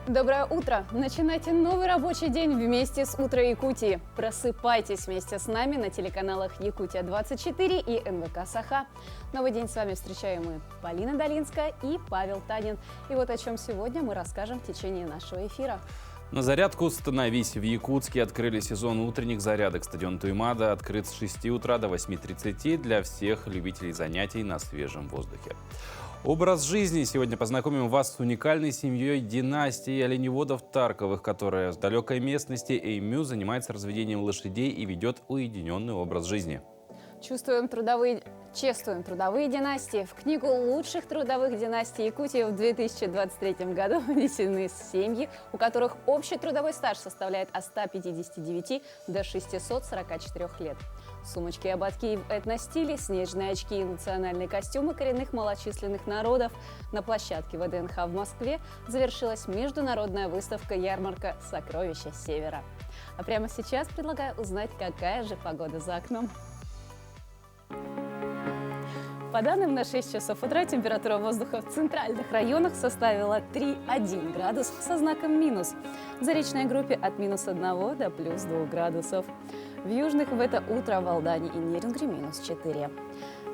Доброе утро! Начинайте новый рабочий день вместе с «Утро Якутии». Просыпайтесь вместе с нами на телеканалах «Якутия-24» и НВК «Саха». Новый день с вами встречаем мы, Полина Долинская и Павел Танин. И вот о чем сегодня мы расскажем в течение нашего эфира. На зарядку становись. В Якутске открыли сезон утренних зарядок. Стадион Туймада открыт с 6 утра до 8:30 для всех любителей занятий на свежем воздухе. Образ жизни. Сегодня познакомим вас с уникальной семьей династии оленеводов-Тарковых, которая в далекой местности Эймю занимается разведением лошадей и ведет уединенный образ жизни. Чествуем трудовые династии. В книгу лучших трудовых династий Якутии в 2023 году внесены семьи, у которых общий трудовой стаж составляет от 159 до 644 лет. Сумочки и ободки в этностиле, снежные очки и национальные костюмы коренных малочисленных народов. На площадке ВДНХ в Москве завершилась международная выставка-ярмарка «Сокровища Севера». А прямо сейчас предлагаю узнать, какая же погода за окном. По данным на 6 часов утра, температура воздуха в центральных районах составила 3,1 градус со знаком минус. В заречной группе от -1 до +2 градусов. В южных в это утро в Алдане и Нерингре -4.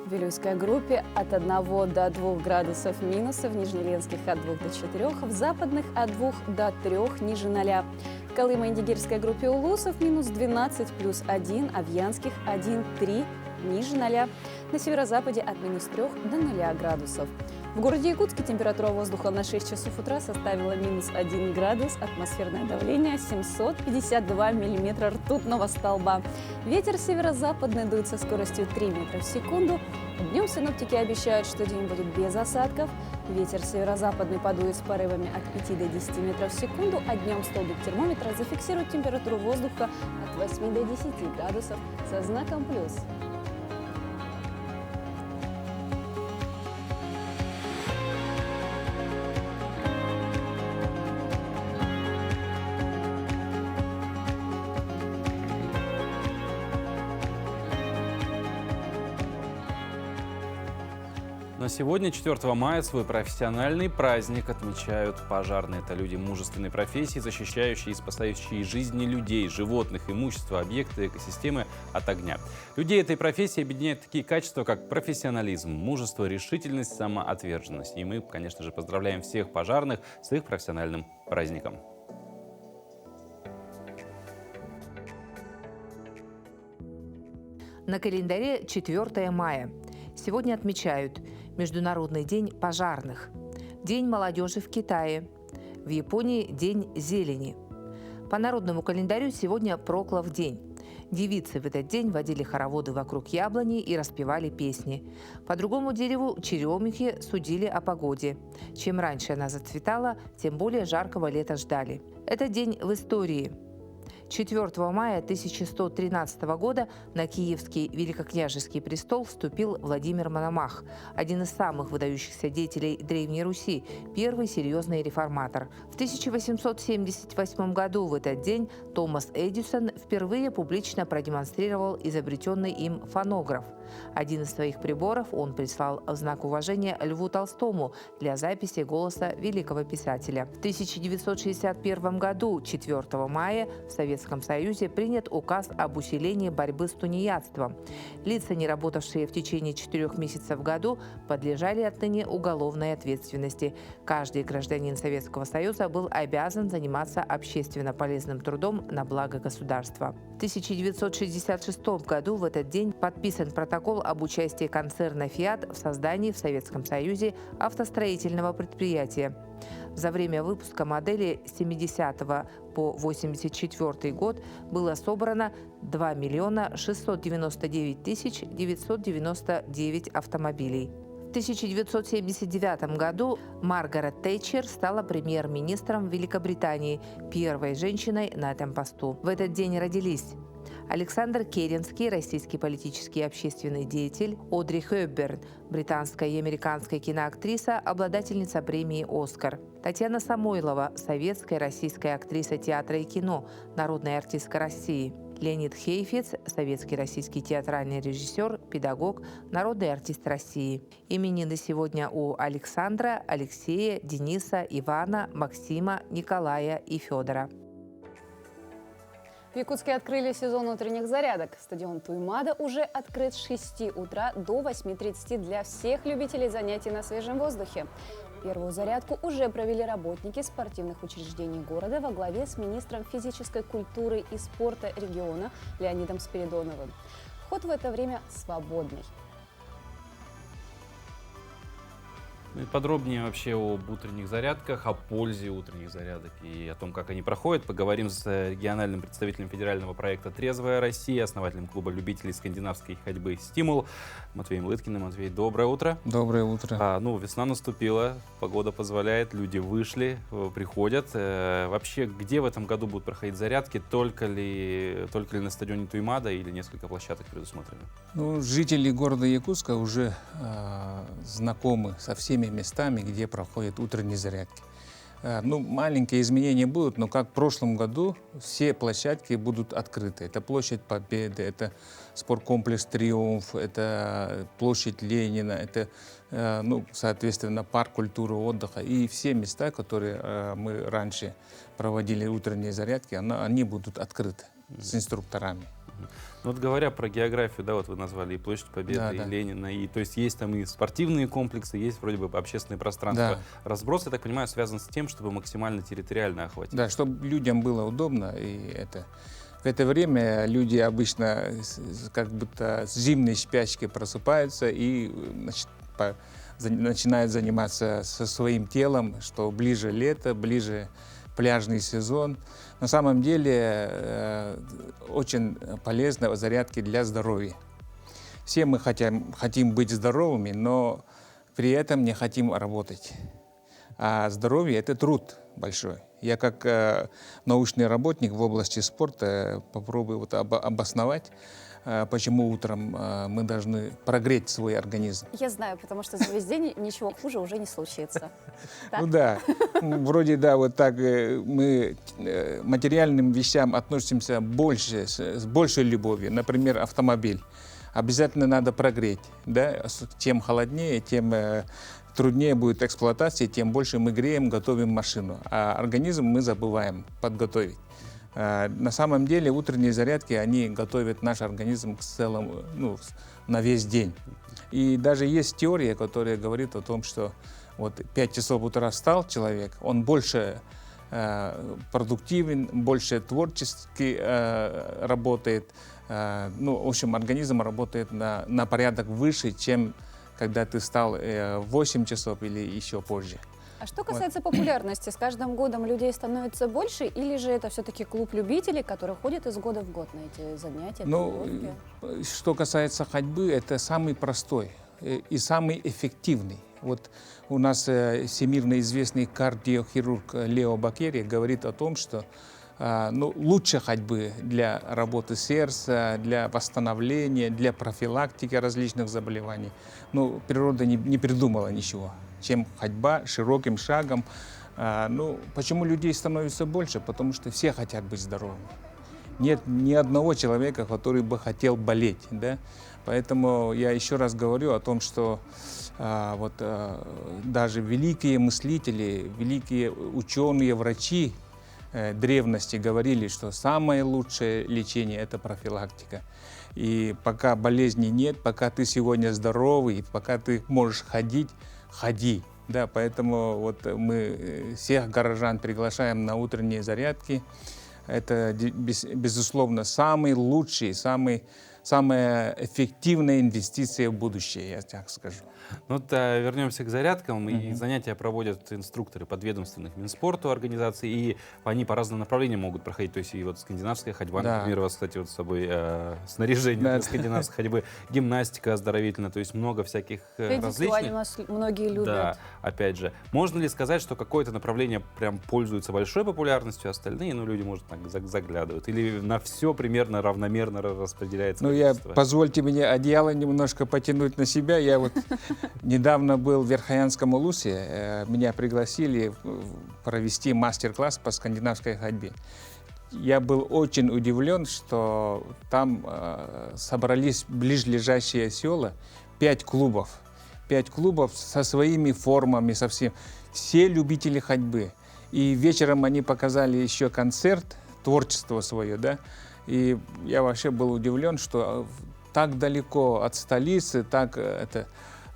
В Вилюйской группе от 1 до 2 градусов минуса, в Нижнеленских от 2 до 4, в западных от 2 до 3 ниже 0. В Колымо-Индигирской группе Улусов -12 +1, а в Янских 1,3 ниже 0. На северо-западе от -3 до 0 градусов. В городе Якутске температура воздуха на 6 часов утра составила -1 градус, атмосферное давление 752 миллиметра ртутного столба. Ветер северо-западный дует со скоростью 3 метра в секунду. Днем синоптики обещают, что день будет без осадков. Ветер северо-западный подует с порывами от 5 до 10 метров в секунду, а днем столбик термометра зафиксирует температуру воздуха от 8 до 10 градусов со знаком плюс. Но сегодня, 4 мая, свой профессиональный праздник отмечают пожарные. Это люди мужественной профессии, защищающие и спасающие жизни людей, животных, имущества, объекты, экосистемы от огня. Людей этой профессии объединяют такие качества, как профессионализм, мужество, решительность, самоотверженность. И мы, конечно же, поздравляем всех пожарных с их профессиональным праздником. На календаре 4 мая. Сегодня отмечают Международный день пожарных, День молодежи в Китае, в Японии День зелени. По народному календарю сегодня Проклов день. Девицы в этот день водили хороводы вокруг яблони и распевали песни. По другому дереву черемухи судили о погоде. Чем раньше она зацветала, тем более жаркого лета ждали. Это день в истории. 4 мая 1113 года на Киевский великокняжеский престол вступил Владимир Мономах, один из самых выдающихся деятелей Древней Руси, первый серьезный реформатор. В 1878 году в этот день Томас Эдисон впервые публично продемонстрировал изобретенный им фонограф. Один из своих приборов он прислал в знак уважения Льву Толстому для записи голоса великого писателя. В 1961 году, 4 мая, в Советском Союзе принят указ об усилении борьбы с тунеядством. Лица, не работавшие в течение 4 месяцев в году, подлежали отныне уголовной ответственности. Каждый гражданин Советского Союза был обязан заниматься общественно полезным трудом на благо государства. В 1966 году в этот день подписан протокол об участии концерна «Фиат» в создании в Советском Союзе автостроительного предприятия. За время выпуска модели с 70 по 84 год было собрано 2 699 999 автомобилей. В 1979 году Маргарет Тэтчер стала премьер-министром Великобритании, первой женщиной на этом посту. В этот день родились Александр Керенский, российский политический и общественный деятель; Одри Хепберн, британская и американская киноактриса, обладательница премии «Оскар». Татьяна Самойлова, советская и российская актриса театра и кино, народная артистка России. Леонид Хейфец – советский российский театральный режиссер, педагог, народный артист России. Именины сегодня у Александра, Алексея, Дениса, Ивана, Максима, Николая и Федора. В Якутске открыли сезон утренних зарядок. Стадион Туймада уже открыт с 6 утра до 8:30 для всех любителей занятий на свежем воздухе. Первую зарядку уже провели работники спортивных учреждений города во главе с министром физической культуры и спорта региона Леонидом Спиридоновым. Вход в это время свободный. Ну и подробнее вообще об утренних зарядках, о пользе утренних зарядок и о том, как они проходят, поговорим с региональным представителем федерального проекта «Трезвая Россия», основателем клуба любителей скандинавской ходьбы «Стимул» Матвеем Лыткиным. Матвей, доброе утро. Доброе утро. Весна наступила, погода позволяет, люди вышли, приходят. Вообще, где в этом году будут проходить зарядки? Только ли на стадионе Туймада или несколько площадок предусмотрены? Жители города Якутска уже знакомы со всеми местами, где проходят утренние зарядки. Маленькие изменения будут, но как в прошлом году все площадки будут открыты. Это площадь Победы, это спорткомплекс «Триумф», это площадь Ленина, это, соответственно, парк культуры и отдыха. И все места, которые мы раньше проводили утренние зарядки, они будут открыты с инструкторами. Говоря про географию, вы назвали и Площадь Победы, и Ленина, и то есть есть там и спортивные комплексы, есть вроде бы общественное пространство. Да. Разброс, я так понимаю, связан с тем, чтобы максимально территориально охватить. Да, чтобы людям было удобно. В это время люди обычно как будто с зимней спячки просыпаются и начинают заниматься со своим телом, что ближе лето, ближе пляжный сезон. На самом деле очень полезны зарядки для здоровья. Все мы хотим быть здоровыми, но при этом не хотим работать. А здоровье – это труд большой. Я как научный работник в области спорта попробую обосновать, почему утром мы должны прогреть свой организм. Я знаю, потому что за весь день ничего хуже уже не случится. Вроде вот так мы материальным вещам относимся с большей любовью. Например, автомобиль. Обязательно надо прогреть. Чем холоднее, тем труднее будет эксплуатация, тем больше мы греем, готовим машину. А организм мы забываем подготовить. На самом деле утренние зарядки, они готовят наш организм к целому, на весь день. И даже есть теория, которая говорит о том, что 5 часов утра встал человек, он больше продуктивен, больше творчески работает. В общем, организм работает на порядок выше, чем когда ты встал в 8 часов или еще позже. А что касается популярности, с каждым годом людей становится больше, или же это все-таки клуб любителей, который ходит из года в год на эти занятия? Что касается ходьбы, это самый простой и самый эффективный. У нас всемирно известный кардиохирург Лео Бакери говорит о том, что лучше ходьбы для работы сердца, для восстановления, для профилактики различных заболеваний. Природа не придумала ничего, чем ходьба широким шагом. Почему людей становится больше? Потому что все хотят быть здоровыми. Нет ни одного человека, который бы хотел болеть. Поэтому я еще раз говорю о том, что даже великие мыслители, великие ученые, врачи древности говорили, что самое лучшее лечение – это профилактика. И пока болезни нет, пока ты сегодня здоровый, пока ты можешь ходить, ходи. Поэтому мы всех горожан приглашаем на утренние зарядки. Это, безусловно, самый лучший, самая эффективная инвестиция в будущее, я так скажу. Вернемся к зарядкам. И занятия проводят инструкторы подведомственных Минспорту организаций, и они по разным направлениям могут проходить. То есть и скандинавская ходьба, например, у вас, кстати, с собой снаряжение для скандинавской ходьбы, гимнастика оздоровительная, то есть много всяких различных. У нас многие любят. Да, опять же. Можно ли сказать, что какое-то направление прям пользуется большой популярностью, остальные, люди, может, так заглядывают? Или на все примерно равномерно распределяется? Позвольте мне одеяло немножко потянуть на себя. Я недавно был в Верхоянском Улусе, меня пригласили провести мастер-класс по скандинавской ходьбе. я был очень удивлен, что там собрались ближайшие села, 5 клубов. 5 клубов со своими формами, со всем. Все любители ходьбы. И вечером они показали еще концерт, творчество свое, да. И я вообще был удивлен, что так далеко от столицы, так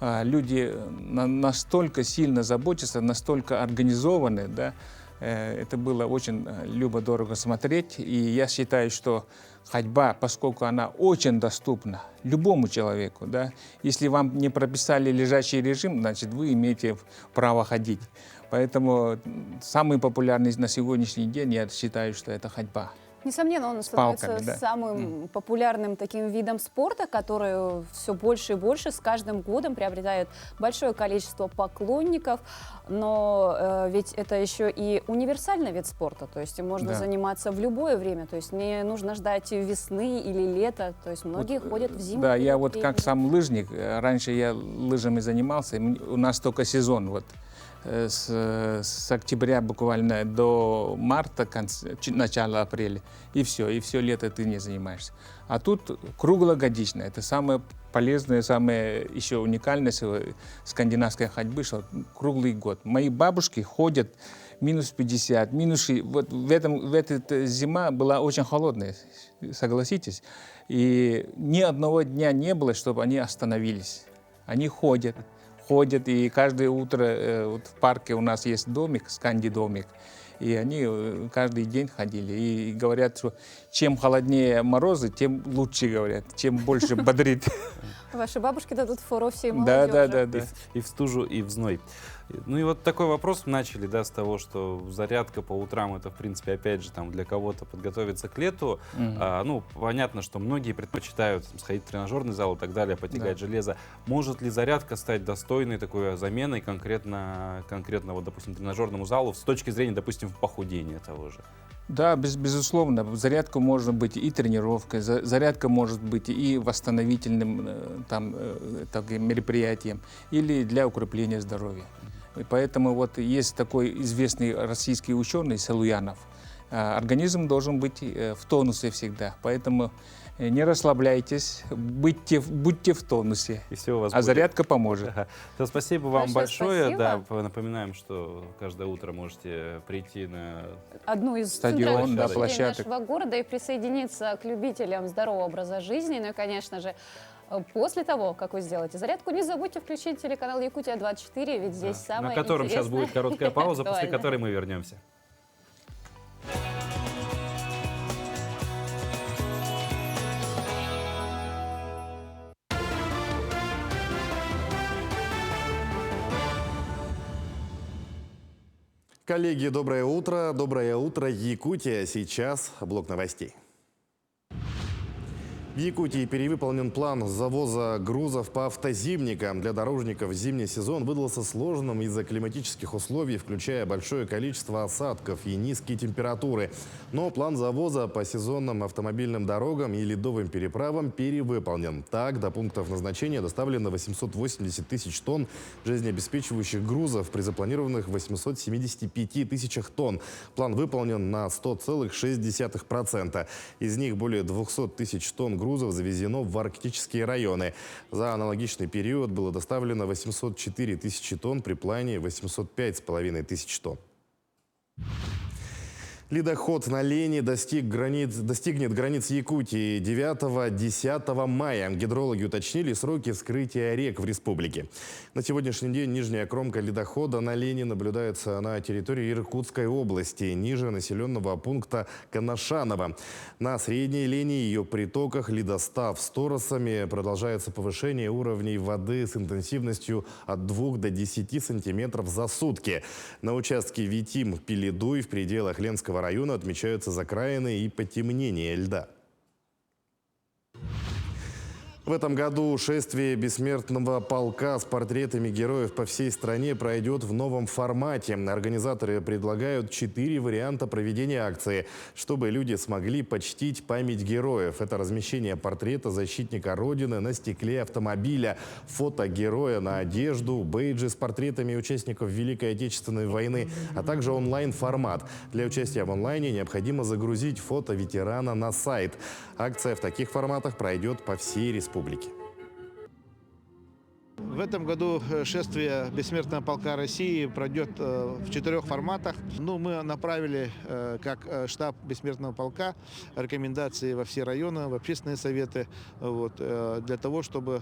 люди настолько сильно заботятся, настолько организованы, да. Это было очень любо-дорого смотреть. И я считаю, что ходьба, поскольку она очень доступна любому человеку, да, если вам не прописали лежачий режим, значит, вы имеете право ходить. Поэтому самый популярный на сегодняшний день, я считаю, что это ходьба. Несомненно, он становится палками, да. самым популярным таким видом спорта, который все больше и больше с каждым годом приобретает большое количество поклонников. Но ведь это еще и универсальный вид спорта, то есть им можно заниматься в любое время, то есть не нужно ждать весны или лета, то есть многие ходят в зиму. Да, я вот как сам лыжник, раньше я лыжами занимался, у нас только сезон вот. С октября буквально до марта, начала апреля, и все лето ты не занимаешься. А тут круглогодично. Это самое полезное, самое еще уникальное скандинавской ходьбы, что круглый год. Мои бабушки ходят минус 50, минус 60. Вот в эта зима была очень холодная, согласитесь. И ни одного дня не было, чтобы они остановились. Они ходят, и каждое утро вот в парке у нас есть домик, сканди-домик, и они каждый день ходили. И говорят, что чем холоднее морозы, тем лучше, говорят, чем больше бодрит. Ваши бабушки дадут фору всей молодежи. Да. И в стужу, и в зной. Ну и вот такой вопрос начали, да, с того, что зарядка по утрам, это, в принципе, опять же, там для кого-то подготовиться к лету. Ну, понятно, что многие предпочитают сходить в тренажерный зал и так далее, потягать железо. Может ли зарядка стать достойной такой заменой конкретно вот, допустим, тренажерному залу с точки зрения, допустим, похудения того же? Да, безусловно. Зарядка может быть и тренировкой, зарядка может быть и восстановительным таким мероприятием, или для укрепления здоровья. И поэтому вот есть такой известный российский ученый Салуянов. Организм должен быть в тонусе всегда, поэтому не расслабляйтесь, будьте в тонусе, и все у вас а будет. Зарядка поможет. Ага. Спасибо вам большое. Спасибо. Да, напоминаем, что каждое утро можете прийти на одну из стадион, центральных площадей площадок нашего города и присоединиться к любителям здорового образа жизни. Ну и, конечно же, после того, как вы сделаете зарядку, не забудьте включить телеканал Якутия-24, ведь здесь самое на котором сейчас интересное. будет короткая пауза, после Актуально. которой мы вернемся. Коллеги, доброе утро. Доброе утро, Якутия. Сейчас блок новостей. В Якутии перевыполнен план завоза грузов по автозимникам. Для дорожников зимний сезон выдался сложным из-за климатических условий, включая большое количество осадков и низкие температуры. Но план завоза по сезонным автомобильным дорогам и ледовым переправам перевыполнен. Так, до пунктов назначения доставлено 880 тысяч тонн жизнеобеспечивающих грузов при запланированных 875 тысячах тонн. План выполнен на 100,6%. Из них более 200 тысяч тонн грузов завезено в арктические районы. За аналогичный период было доставлено 804 тысячи тонн при плане 805,5 тысяч тонн. Ледоход на Лени достигнет границ Якутии 9-10 мая. Гидрологи уточнили сроки вскрытия рек в республике. На сегодняшний день нижняя кромка ледохода на Лени наблюдается на территории Иркутской области, ниже населенного пункта Коношаново. На средней Лени и ее притоках ледостав с торосами продолжается повышение уровней воды с интенсивностью от 2 до 10 сантиметров за сутки. На участке Витим-Пеледуй в пределах Ленского района отмечаются закраины и потемнение льда. В этом году шествие бессмертного полка с портретами героев по всей стране пройдет в новом формате. Организаторы предлагают 4 варианта проведения акции, чтобы люди смогли почтить память героев. Это размещение портрета защитника Родины на стекле автомобиля, фото героя на одежду, бейджи с портретами участников Великой Отечественной войны, а также онлайн-формат. Для участия в онлайне необходимо загрузить фото ветерана на сайт. Акция в таких форматах пройдет по всей республике. В этом году шествие Бессмертного полка России пройдет в 4 форматах. Мы направили, как штаб Бессмертного полка, рекомендации во все районы, в общественные советы, для того, чтобы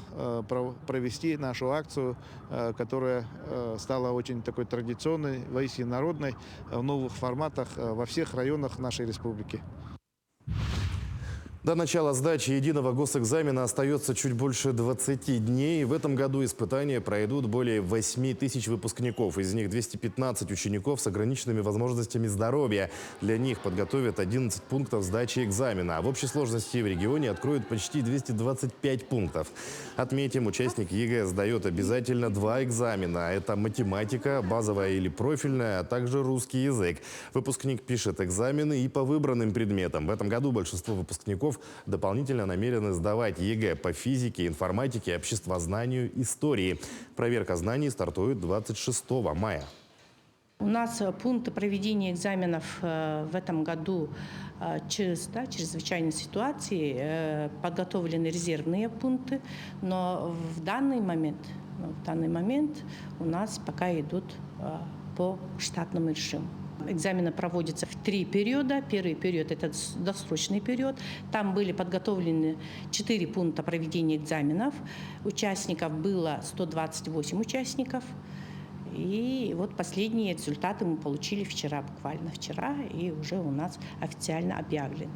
провести нашу акцию, которая стала очень такой традиционной, воистину народной, в новых форматах во всех районах нашей республики. До начала сдачи единого госэкзамена остается чуть больше 20 дней. В этом году испытания пройдут более 8 тысяч выпускников. Из них 215 учеников с ограниченными возможностями здоровья. Для них подготовят 11 пунктов сдачи экзамена. А в общей сложности в регионе откроют почти 225 пунктов. Отметим, участник ЕГЭ сдает обязательно 2 экзамена. Это математика, базовая или профильная, а также русский язык. Выпускник пишет экзамены и по выбранным предметам. В этом году большинство выпускников дополнительно намерены сдавать ЕГЭ по физике, информатике, обществознанию, истории. Проверка знаний стартует 26 мая. У нас пункты проведения экзаменов в этом году через чрезвычайные ситуации подготовлены резервные пункты, но в данный момент у нас пока идут по штатному режиму. Экзамены проводятся в 3 периода. Первый период – это досрочный период. Там были подготовлены 4 пункта проведения экзаменов. Участников было 128 участников. И вот последние результаты мы получили буквально вчера, и уже у нас официально объявлен.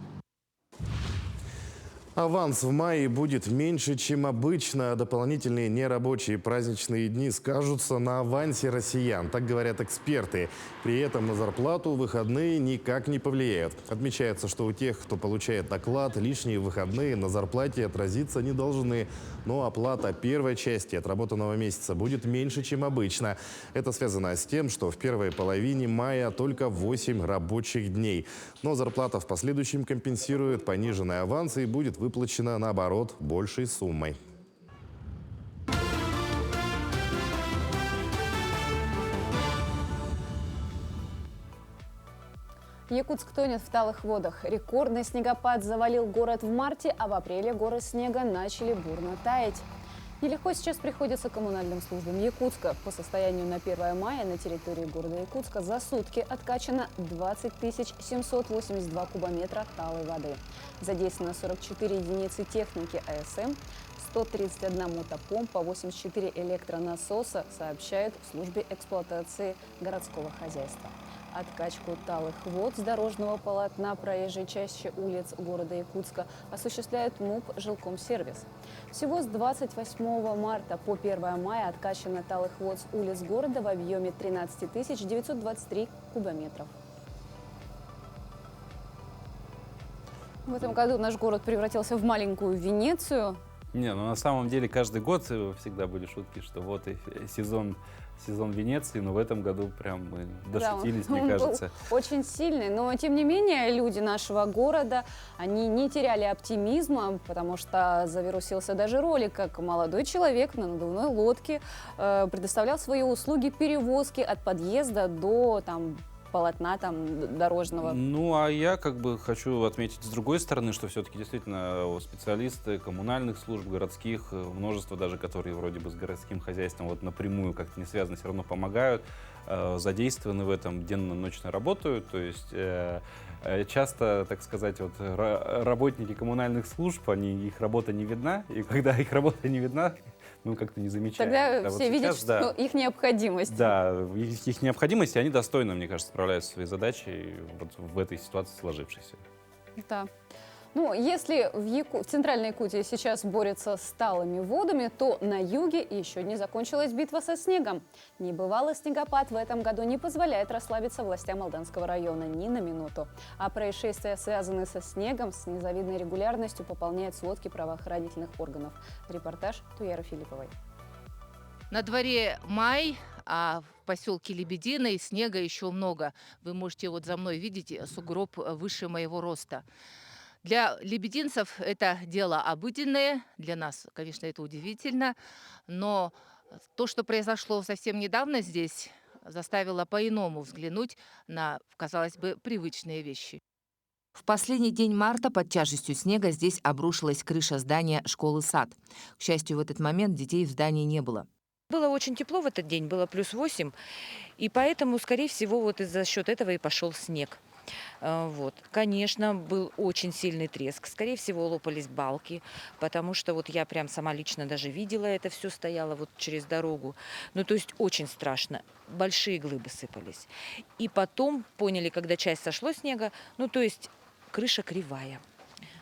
Аванс в мае будет меньше, чем обычно. Дополнительные нерабочие праздничные дни скажутся на авансе россиян, так говорят эксперты. При этом на зарплату выходные никак не повлияют. Отмечается, что у тех, кто получает оклад, лишние выходные на зарплате отразиться не должны. Но оплата первой части отработанного месяца будет меньше, чем обычно. Это связано с тем, что в первой половине мая только 8 рабочих дней. Но зарплата в последующем компенсирует пониженный аванс и будет выплачена, наоборот, большей суммой. Якутск тонет в талых водах. Рекордный снегопад завалил город в марте, а в апреле горы снега начали бурно таять. Нелегко сейчас приходится коммунальным службам Якутска. По состоянию на 1 мая на территории города Якутска за сутки откачано 20 782 кубометра талой воды. Задействовано 44 единицы техники АСМ, 131 мотопомпа, 84 электронасоса, сообщают в службе эксплуатации городского хозяйства. Откачку талых вод с дорожного полотна проезжей части улиц города Якутска осуществляет МУП «Жилкомсервис». Всего с 28 марта по 1 мая откачано талых вод с улиц города в объеме 13 923 кубометров. В этом году наш город превратился в маленькую Венецию. На самом деле каждый год всегда были шутки, что вот и сезон Венеции, но в этом году прям мы дошутились, он мне кажется. Был очень сильный, но тем не менее люди нашего города, они не теряли оптимизма, потому что завирусился даже ролик, как молодой человек на надувной лодке предоставлял свои услуги перевозки от подъезда до полотна дорожного. А я хочу отметить с другой стороны, что все-таки действительно специалисты коммунальных служб, городских, множество даже, которые вроде бы с городским хозяйством напрямую как-то не связаны, все равно помогают, задействованы в этом, денно-ночно работают. То есть часто, так сказать, работники коммунальных служб, их работа не видна, и когда их работа не видна, мы как-то не замечаем. Тогда все видят, что их необходимость. Да, их необходимость, и они достойно, мне кажется, справляются со своей задачей в этой ситуации сложившейся. Да. Ну, если в Центральной Якутии сейчас борются с талыми водами, то на юге еще не закончилась битва со снегом. Небывалый снегопад в этом году не позволяет расслабиться властям Алданского района ни на минуту. А происшествия, связанные со снегом, с незавидной регулярностью пополняют сводки правоохранительных органов. Репортаж Туяры Филипповой. На дворе май, а в поселке Лебединой снега еще много. Вы можете вот за мной видеть сугроб выше моего роста. Для лебединцев это дело обыденное, для нас, конечно, это удивительно, но то, что произошло совсем недавно здесь, заставило по-иному взглянуть на, казалось бы, привычные вещи. В последний день марта под тяжестью снега здесь обрушилась крыша здания школы-сад. К счастью, в этот момент детей в здании не было. Было очень тепло в этот день, было +8, и поэтому, скорее всего, вот за счет этого и пошел снег. Вот. Конечно, был очень сильный треск. Скорее всего, лопались балки, потому что вот я прям сама лично даже видела это все, стояла вот через дорогу. Ну, то есть очень страшно. Большие глыбы сыпались. И потом поняли, когда часть сошло снега, ну, то есть крыша кривая.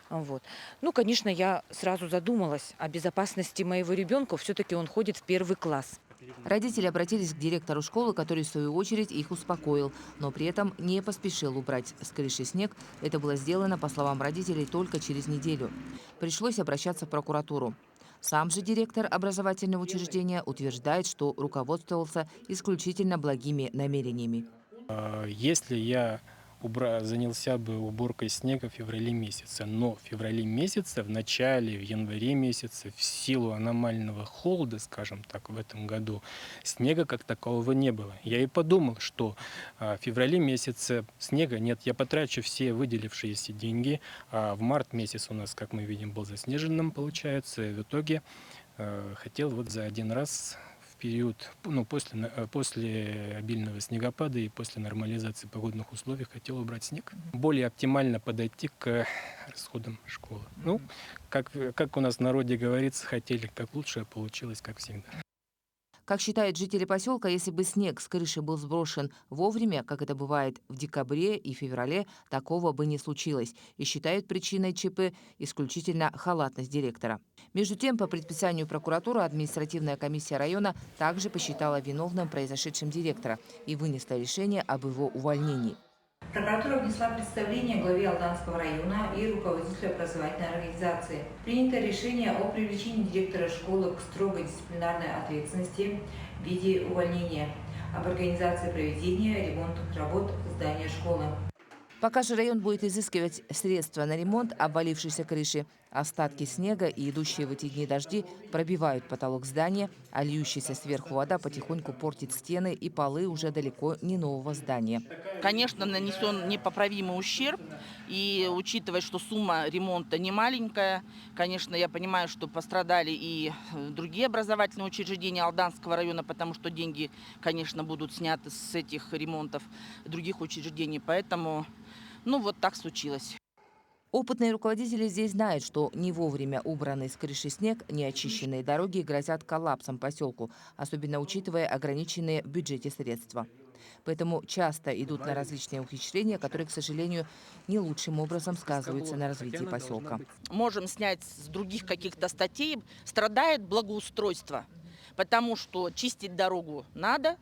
Вот. Ну, конечно, я сразу задумалась о безопасности моего ребенка. Все-таки он ходит в 1 класс. Родители обратились к директору школы, который, в свою очередь, их успокоил, но при этом не поспешил убрать с крыши снег. Это было сделано, по словам родителей, только через неделю. Пришлось обращаться в прокуратуру. Сам же директор образовательного учреждения утверждает, что руководствовался исключительно благими намерениями. Если я занялся бы уборкой снега в феврале месяце, но в феврале месяце, в начале, в январе месяце, в силу аномального холода, скажем так, в этом году, снега как такового не было. Я и подумал, что в феврале месяце снега нет, я потрачу все выделившиеся деньги, а в март месяц у нас, как мы видим, был заснеженным, получается, и в итоге хотел вот за один раз период, ну, после обильного снегопада и после нормализации погодных условий хотел убрать снег. Более оптимально подойти к расходам школы. Ну, как у нас в народе говорится, хотели как лучше, а получилось как всегда. Как считают жители поселка, если бы снег с крыши был сброшен вовремя, как это бывает в декабре и феврале, такого бы не случилось. И считают причиной ЧП исключительно халатность директора. Между тем, по предписанию прокуратуры, административная комиссия района также посчитала виновным произошедшим директора и вынесла решение об его увольнении. Прокуратура внесла представление главе Алданского района и руководителю образовательной организации. Принято решение о привлечении директора школы к строгой дисциплинарной ответственности в виде увольнения, об организации проведения ремонтных работ здания школы. Пока же район будет изыскивать средства на ремонт обвалившейся крыши, остатки снега и идущие в эти дни дожди пробивают потолок здания, а льющаяся сверху вода потихоньку портит стены и полы уже далеко не нового здания. Конечно, нанесен непоправимый ущерб, и учитывая, что сумма ремонта не маленькая, конечно, я понимаю, что пострадали и другие образовательные учреждения Алданского района, потому что деньги, конечно, будут сняты с этих ремонтов других учреждений, поэтому, ну, вот так случилось. Опытные руководители здесь знают, что не вовремя убранный с крыши снег, неочищенные дороги грозят коллапсом поселку, особенно учитывая ограниченные в бюджете средства. Поэтому часто идут на различные ухищрения, которые, к сожалению, не лучшим образом сказываются на развитии поселка. Можем снять с других каких-то статей. Страдает благоустройство, потому что чистить дорогу надо.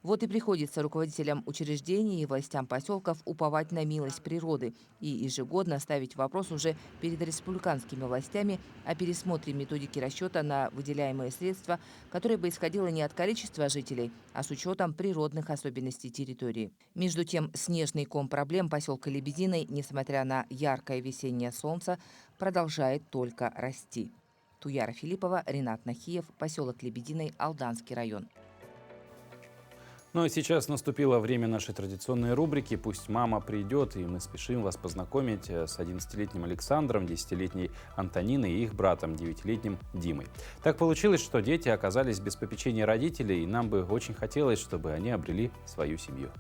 Вот и приходится руководителям учреждений и властям поселков уповать на милость природы и ежегодно ставить вопрос уже перед республиканскими властями о пересмотре методики расчета на выделяемые средства, которое бы исходило не от количества жителей, а с учетом природных особенностей территории. Между тем, снежный ком проблем поселка Лебединой, несмотря на яркое весеннее солнце, продолжает только расти. Туяра Филиппова, Ренат Нахиев, поселок Лебединой, Алданский район. Ну а сейчас наступило время нашей традиционной рубрики «Пусть мама придет», и мы спешим вас познакомить с 11-летним Александром, 10-летней Антониной и их братом, 9-летним Димой. Так получилось, что дети оказались без попечения родителей, и нам бы очень хотелось, чтобы они обрели свою семью.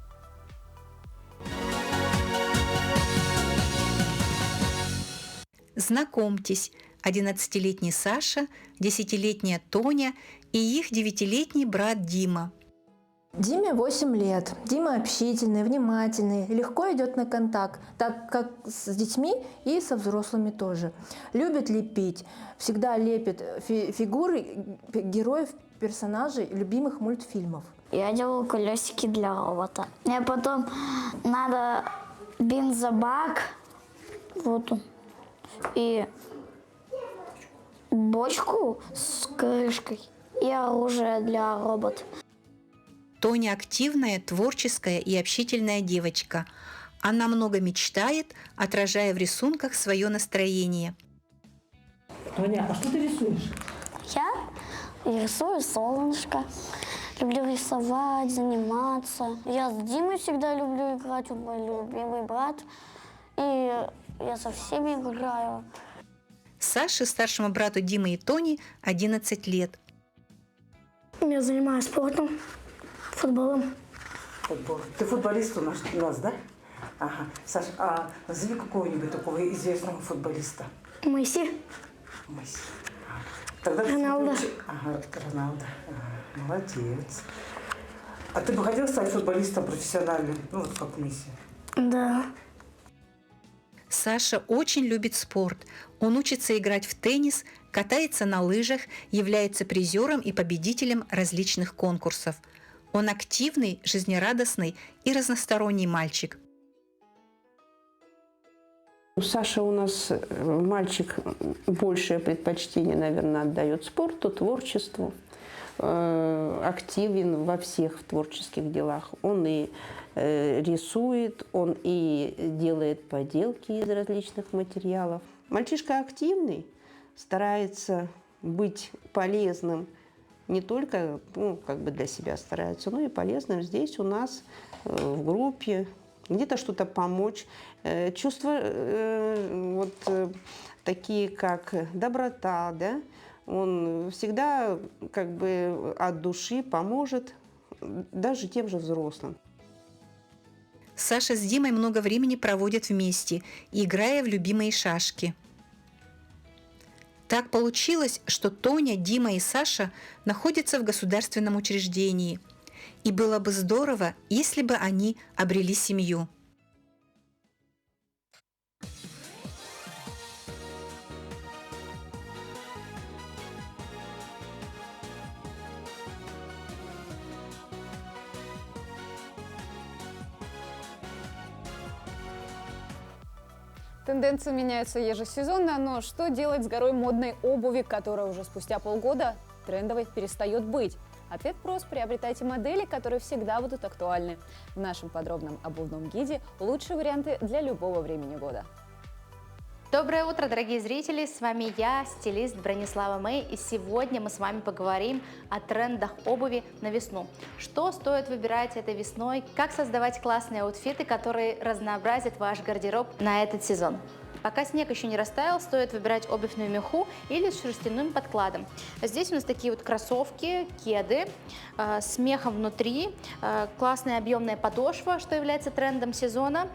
Знакомьтесь, 11-летний Саша, 10-летняя Тоня и их 9-летний брат Дима. Диме 8 лет. Дима общительный, внимательный, легко идет на контакт, так как с детьми и со взрослыми тоже. Любит лепить, всегда лепит фигуры героев, персонажей любимых мультфильмов. Я делаю колесики для робота. Мне потом надо бензобак вот, и бочку с крышкой и оружие для робота. Тоня активная, творческая и общительная девочка. Она много мечтает, отражая в рисунках свое настроение. Тоня, а что ты рисуешь? Я рисую солнышко. Люблю рисовать, заниматься. Я с Димой всегда люблю играть, он мой любимый брат. И я со всеми играю. Саше, старшему брату Димы и Тони, 11 лет. Я занимаюсь спортом, футболом. Футбол. Ты футболист у нас, да? Ага. Саша, а назови какого-нибудь такого известного футболиста. Месси. Месси. Тогда Роналдо. Ага, Роналдо. Ага, молодец. А ты бы хотел стать футболистом профессиональным? Ну, вот как Месси. Да. Саша очень любит спорт. Он учится играть в теннис, катается на лыжах, является призером и победителем различных конкурсов. Он активный, жизнерадостный и разносторонний мальчик. Саша у нас мальчик большее предпочтение, наверное, отдает спорту, творчеству. Активен во всех творческих делах. Он и рисует, он и делает поделки из различных материалов. Мальчишка активный, старается быть полезным не только как бы для себя старается, но и полезным здесь у нас в группе, где-то что-то помочь. Чувства вот такие, как доброта, да? Он всегда как бы от души поможет даже тем же взрослым. Саша с Димой много времени проводят вместе, играя в любимые шашки. Так получилось, что Тоня, Дима и Саша находятся в государственном учреждении. И было бы здорово, если бы они обрели семью. Тенденции меняются ежесезонно, но что делать с горой модной обуви, которая уже спустя полгода трендовой перестает быть? Ответ прост: приобретайте модели, которые всегда будут актуальны. В нашем подробном обувном гиде лучшие варианты для любого времени года. Доброе утро, дорогие зрители! С вами я, стилист Бронислава Мэй, и сегодня мы с вами поговорим о трендах обуви на весну. Что стоит выбирать этой весной, как создавать классные аутфиты, которые разнообразят ваш гардероб на этот сезон. Пока снег еще не растаял, стоит выбирать обувь на меху или с шерстяным подкладом. Здесь у нас такие вот кроссовки, кеды с мехом внутри, классная объемная подошва, что является трендом сезона.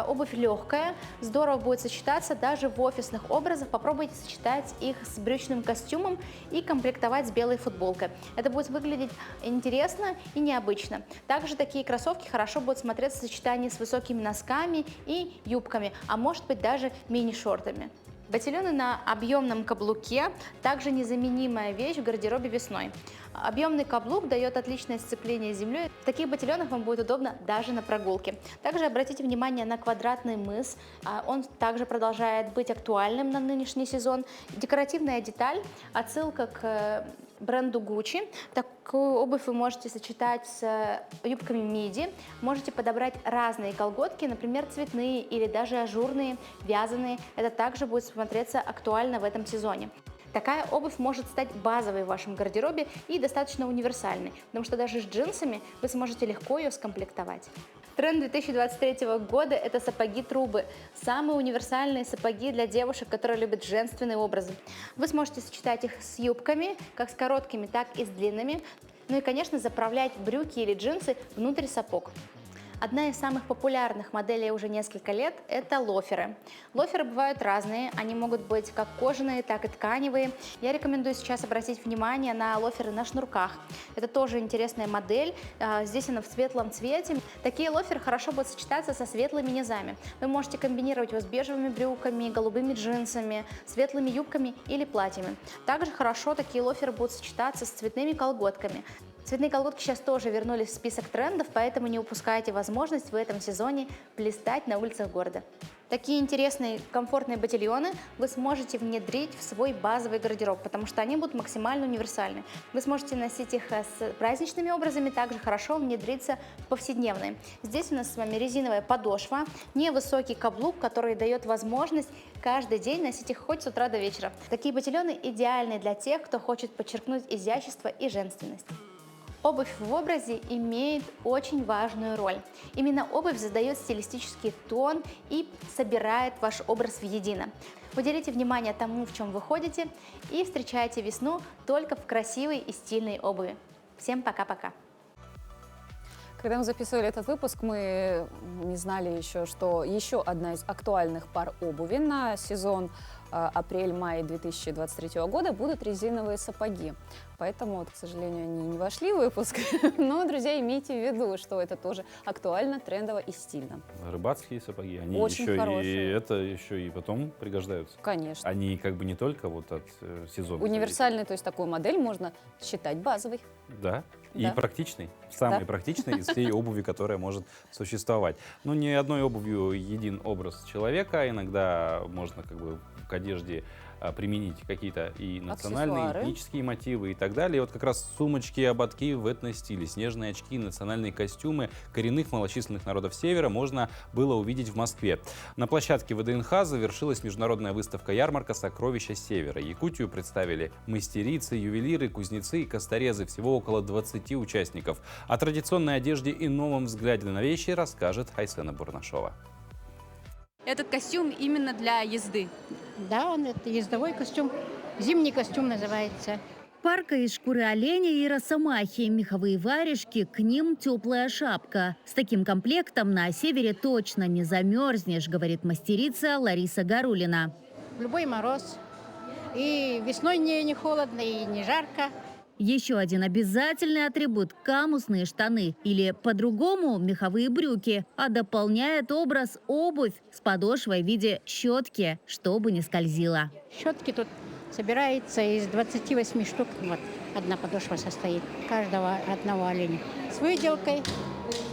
Обувь легкая, здорово будет сочетаться даже в офисных образах. Попробуйте сочетать их с брючным костюмом и комплектовать с белой футболкой. Это будет выглядеть интересно и необычно. Также такие кроссовки хорошо будут смотреться в сочетании с высокими носками и юбками, а может быть даже мини-шортами. Ботильоны на объемном каблуке – также незаменимая вещь в гардеробе весной. Объемный каблук дает отличное сцепление с землей. В таких ботильонах вам будет удобно даже на прогулке. Также обратите внимание на квадратный мыс. Он также продолжает быть актуальным на нынешний сезон. Декоративная деталь – отсылка к бренду Gucci. Такую обувь вы можете сочетать с юбками миди. Можете подобрать разные колготки, например, цветные или даже ажурные, вязаные. Это также будет смотреться актуально в этом сезоне. Такая обувь может стать базовой в вашем гардеробе и достаточно универсальной, потому что даже с джинсами вы сможете легко ее скомплектовать. Тренд 2023 года – это сапоги-трубы. Самые универсальные сапоги для девушек, которые любят женственные образы. Вы сможете сочетать их с юбками, как с короткими, так и с длинными. Ну и, конечно, заправлять брюки или джинсы внутрь сапог. Одна из самых популярных моделей уже несколько лет – это лоферы. Лоферы бывают разные, они могут быть как кожаные, так и тканевые. Я рекомендую сейчас обратить внимание на лоферы на шнурках. Это тоже интересная модель, здесь она в светлом цвете. Такие лоферы хорошо будут сочетаться со светлыми низами. Вы можете комбинировать его с бежевыми брюками, голубыми джинсами, светлыми юбками или платьями. Также хорошо такие лоферы будут сочетаться с цветными колготками. Цветные колготки сейчас тоже вернулись в список трендов, поэтому не упускайте возможность в этом сезоне блистать на улицах города. Такие интересные, комфортные ботильоны вы сможете внедрить в свой базовый гардероб, потому что они будут максимально универсальны. Вы сможете носить их с праздничными образами, также хорошо внедриться в повседневные. Здесь у нас с вами резиновая подошва, невысокий каблук, который дает возможность каждый день носить их хоть с утра до вечера. Такие ботильоны идеальны для тех, кто хочет подчеркнуть изящество и женственность. Обувь в образе имеет очень важную роль. Именно обувь задает стилистический тон и собирает ваш образ воедино. Уделите внимание тому, в чем вы ходите, и встречайте весну только в красивой и стильной обуви. Всем пока-пока! Когда мы записывали этот выпуск, мы не знали еще, что еще одна из актуальных пар обуви на сезон апрель-май 2023 года будут резиновые сапоги. Поэтому, вот, к сожалению, они не вошли в выпуск. Но, друзья, имейте в виду, что это тоже актуально, трендово и стильно. Рыбацкие сапоги, они очень еще хорошие. и это еще и потом пригождаются. Конечно. Они как бы не только вот от сезона. Универсальный, то есть такую модель можно считать базовой. Да. И Да. практичный, самый Да. практичный из всей обуви, которая может существовать. Ну, не одной обувью един образ человека, иногда можно как бы к одежде применить какие-то и национальные, Аксессуары. этнические мотивы и так далее. И вот как раз сумочки, ободки в этно-стиле, снежные очки, национальные костюмы коренных малочисленных народов Севера можно было увидеть в Москве. На площадке ВДНХ завершилась международная выставка-ярмарка «Сокровища Севера». Якутию представили мастерицы, ювелиры, кузнецы и косторезы. Всего около 20 участников. О традиционной одежде и новом взгляде на вещи расскажет Айсена Бурнашова. Этот костюм именно для езды. Да, он это ездовой костюм, зимний костюм называется. Парка из шкуры оленя и росомахи, меховые варежки, к ним теплая шапка. С таким комплектом на севере точно не замерзнешь, говорит мастерица Лариса Гарулина. В любой мороз. И весной не холодно, и не жарко. Еще один обязательный атрибут – камусные штаны или по-другому меховые брюки, а дополняет образ обувь с подошвой в виде щетки, чтобы не скользила. Щетки тут собирается из 28 штук. Вот одна подошва состоит каждого одного оленя. С выделкой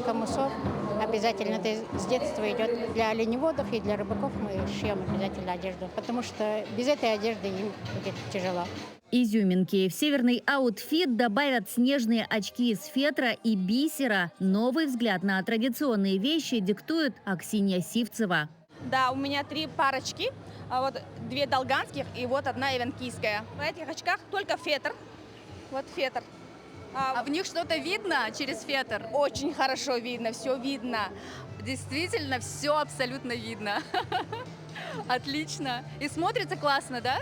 камусов. Обязательно это с детства идет для оленеводов и для рыбаков. Мы шьем обязательно одежду, потому что без этой одежды им будет тяжело. Изюминки. В северный аутфит добавят снежные очки из фетра и бисера. Новый взгляд на традиционные вещи диктует Аксинья Сивцева. Да, у меня 3 парочки, вот 2 долганских и вот одна ивенкийская. В этих очках только фетр. Вот фетр. А в них что-то видно через фетр? Очень хорошо видно, все видно. Действительно, все абсолютно видно. Отлично. И смотрится классно, да?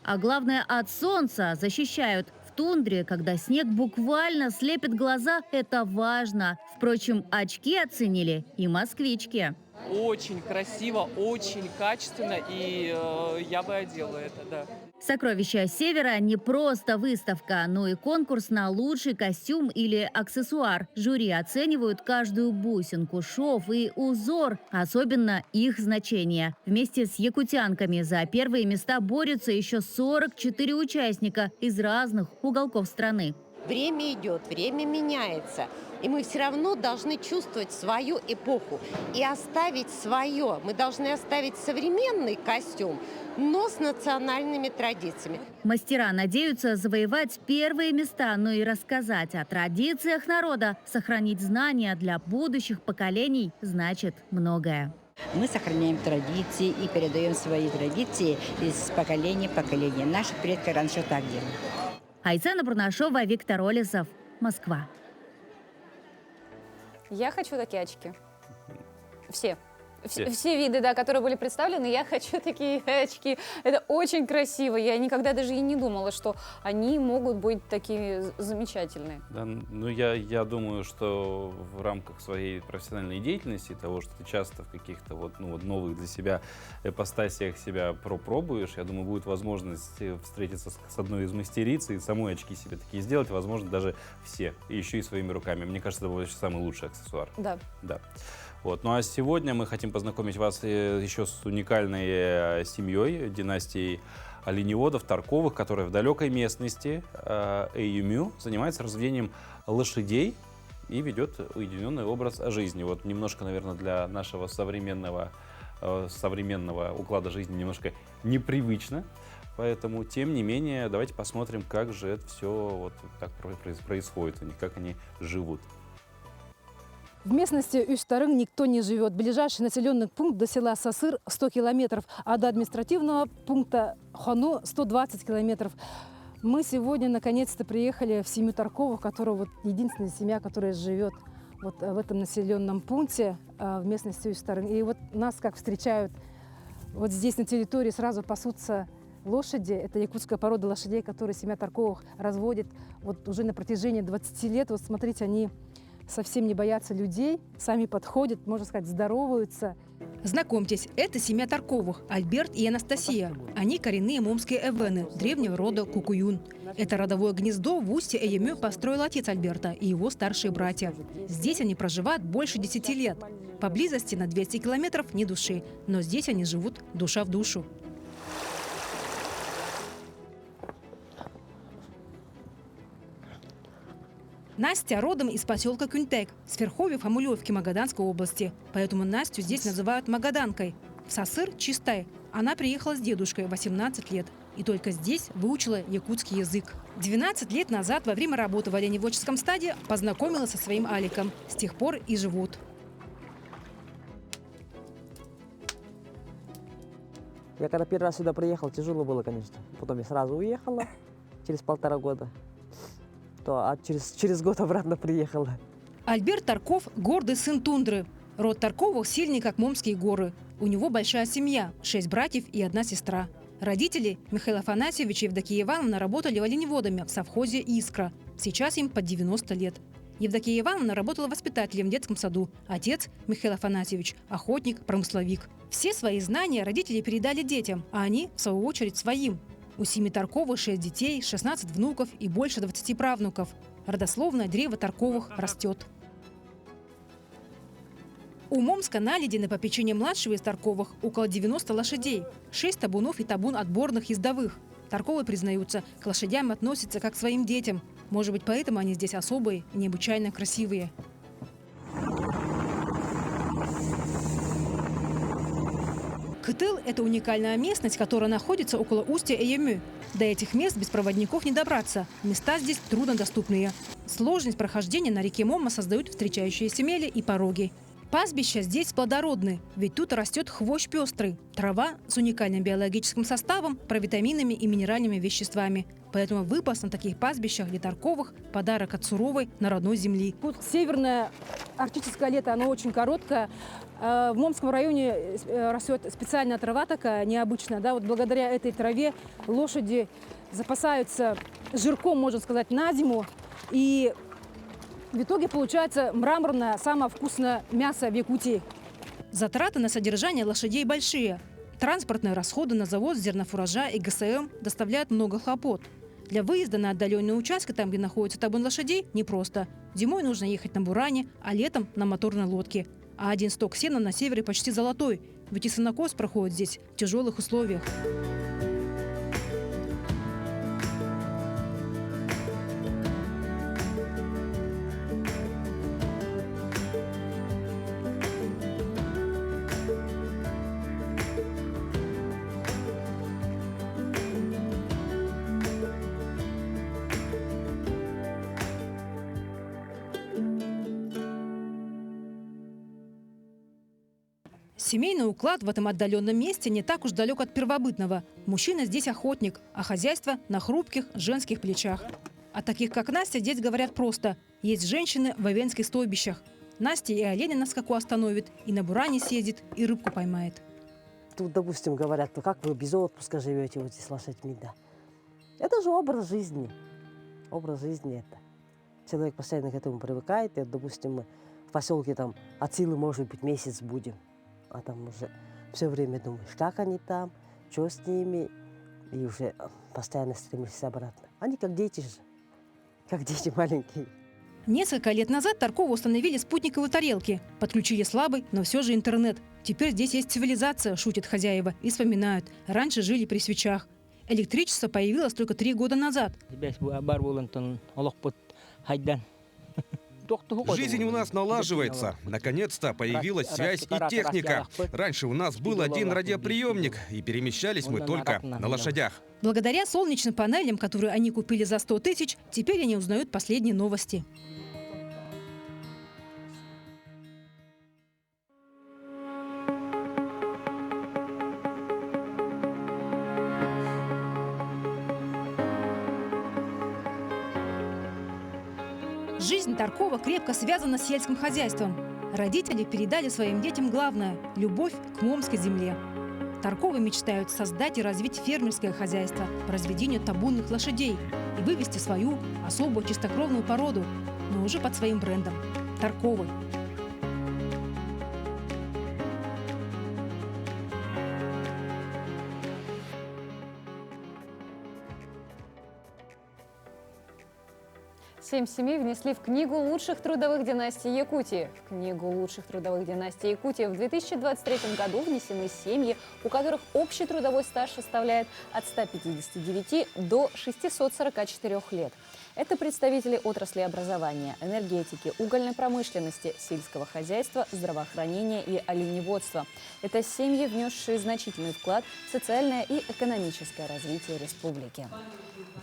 А главное, от солнца защищают. В тундре, когда снег буквально слепит глаза, это важно. Впрочем, очки оценили и москвички. Очень красиво, очень качественно, и я бы одела это, да. «Сокровища Севера» не просто выставка, но и конкурс на лучший костюм или аксессуар. Жюри оценивают каждую бусинку, шов и узор, особенно их значение. Вместе с якутянками за первые места борются еще 44 участника из разных уголков страны. Время идет, время меняется. И мы все равно должны чувствовать свою эпоху и оставить свое. Мы должны оставить современный костюм, но с национальными традициями. Мастера надеются завоевать первые места, но и рассказать о традициях народа. Сохранить знания для будущих поколений значит многое. Мы сохраняем традиции и передаем свои традиции из поколения в поколение. Наши предки раньше так делали. Айсена Бурнашова, Виктор Олесов, Москва. Я хочу такие очки. Все. все виды, да, которые были представлены, я хочу такие очки. Это очень красиво. Я никогда даже и не думала, что они могут быть такими замечательные. Да, ну, я думаю, что в рамках своей профессиональной деятельности, того, что ты часто в каких-то новых для себя ипостасиях себя пробуешь, я думаю, будет возможность встретиться с одной из мастериц и самой очки себе такие сделать, возможно, даже все, и еще и своими руками. Мне кажется, это будет самый лучший аксессуар. Да. Да. Вот. Ну а сегодня мы хотим познакомить вас еще с уникальной семьей, династией оленеводов, Тарковых, которая в далекой местности Эйюмю занимается разведением лошадей и ведет уединенный образ жизни. Вот немножко, наверное, для нашего современного уклада жизни немножко непривычно. Поэтому, тем не менее, давайте посмотрим, как же это все вот так происходит у них, как они живут. В местности Усть-Тарың никто не живет. Ближайший населенный пункт до села Сасыр 100 километров, а до административного пункта Хону 120 километров. Мы сегодня наконец-то приехали в семью Тарковых, которая вот единственная семья, которая живет вот в этом населенном пункте в местности Усть-Тарың. И вот нас как встречают вот здесь на территории, сразу пасутся лошади. Это якутская порода лошадей, которые семья Тарковых разводит вот уже на протяжении 20 лет. Вот смотрите, они совсем не боятся людей, сами подходят, можно сказать, здороваются. Знакомьтесь, это семья Тарковых, Альберт и Анастасия. Они коренные момские эвены, древнего рода Кукуюн. Это родовое гнездо в устье Эйюмю построил отец Альберта и его старшие братья. Здесь они проживают больше 10 лет. Поблизости на 200 километров ни души, но здесь они живут душа в душу. Настя родом из поселка Кюнтек, с верховьев Амулевки Магаданской области. Поэтому Настю здесь называют магаданкой. В Сасыр – Чистай. Она приехала с дедушкой 18 лет. И только здесь выучила якутский язык. 12 лет назад, во время работы в оленеводческом стаде, познакомилась со своим Аликом. С тех пор и живут. Я когда первый раз сюда приехал, тяжело было, конечно. Потом я сразу уехала через 1,5 года. А через год обратно приехала. Альберт Тарков – гордый сын тундры. Род Тарковых сильный, как Момские горы. У него большая семья – 6 братьев и 1 сестра. Родители Михаил Афанасьевич и Евдокия Ивановна работали оленеводами в совхозе «Искра». Сейчас им под 90 лет. Евдокия Ивановна работала воспитателем в детском саду. Отец Михаил Афанасьевич – охотник, промысловик. Все свои знания родители передали детям, а они, в свою очередь, своим. У семьи Тарковых 6 детей, 16 внуков и больше 20 правнуков. Родословное древо Тарковых растет. У Момска-Наледи на попечении младшего из Тарковых около 90 лошадей, 6 табунов и табун отборных ездовых. Тарковы признаются, к лошадям относятся как к своим детям. Может быть, поэтому они здесь особые, необычайно красивые. Кытыл – это уникальная местность, которая находится около устья Эйюмю. До этих мест без проводников не добраться. Места здесь труднодоступные. Сложность прохождения на реке Момма создают встречающиеся мели и пороги. Пастбища здесь плодородны, ведь тут растет хвощ пестрый, трава с уникальным биологическим составом, провитаминами и минеральными веществами. Поэтому выпас на таких пастбищах для Тарковых – подарок от суровой народной земли. Вот северное арктическое лето, оно очень короткое. В Момском районе растет специальная трава такая, необычная. Да? Вот благодаря этой траве лошади запасаются жирком, можно сказать, на зиму. И в итоге получается мраморное, самое вкусное мясо в Якутии. Затраты на содержание лошадей большие. Транспортные расходы на завоз зернофуража и ГСМ доставляют много хлопот. Для выезда на отдаленные участки, там, где находится табун лошадей, непросто. Зимой нужно ехать на буране, а летом на моторной лодке. А один сток сена на севере почти золотой, ведь и сенокос проходит здесь в тяжелых условиях. Семейный уклад в этом отдаленном месте не так уж далек от первобытного. Мужчина здесь охотник, а хозяйство на хрупких женских плечах. О таких, как Настя, здесь говорят просто. Есть женщины в эвенских стойбищах. Настя и оленя на скаку остановит, и на буране съездит, и рыбку поймает. Тут, допустим, говорят, ну как вы без отпуска живете вот здесь с лошадьми, да? Это же образ жизни. Образ жизни это. Человек постоянно к этому привыкает. И, допустим, мы в поселке там от силы, может быть, месяц будем. А там уже все время думаешь, как они там, что с ними. И уже постоянно стремишься обратно. Они как дети же. Как дети маленькие. Несколько лет назад Таркову установили спутниковые тарелки. Подключили слабый, но все же интернет. Теперь здесь есть цивилизация, шутят хозяева и вспоминают. Раньше жили при свечах. Электричество появилось только 3 года назад. Жизнь у нас налаживается. Наконец-то появилась связь и техника. Раньше у нас был один радиоприемник, и перемещались мы только на лошадях. Благодаря солнечным панелям, которые они купили за 100 тысяч, теперь они узнают последние новости. Жизнь Таркова крепко связана с сельским хозяйством. Родители передали своим детям главное – любовь к момской земле. Тарковы мечтают создать и развить фермерское хозяйство по разведению табунных лошадей и вывести свою особую чистокровную породу, но уже под своим брендом – Тарковы. Семь семей внесли в Книгу лучших трудовых династий Якутии. В Книгу лучших трудовых династий Якутии в 2023 году внесены семьи, у которых общий трудовой стаж составляет от 159 до 644 лет. Это представители отрасли образования, энергетики, угольной промышленности, сельского хозяйства, здравоохранения и оленеводства. Это семьи, внесшие значительный вклад в социальное и экономическое развитие республики.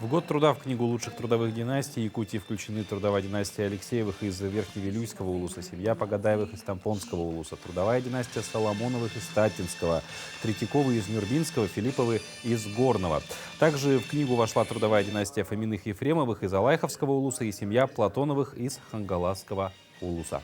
В год труда в Книгу лучших трудовых династий Якутии включены трудовая династия Алексеевых из Верхневилюйского улуса, семья Погадаевых из Тампонского улуса, трудовая династия Соломоновых из Татинского, Третьяковы из Нюрбинского, Филипповы из Горного. Также в Книгу вошла трудовая династия Фоминых Ефремовых из Алайховского улуса и семья Платоновых из Хангаласского улуса.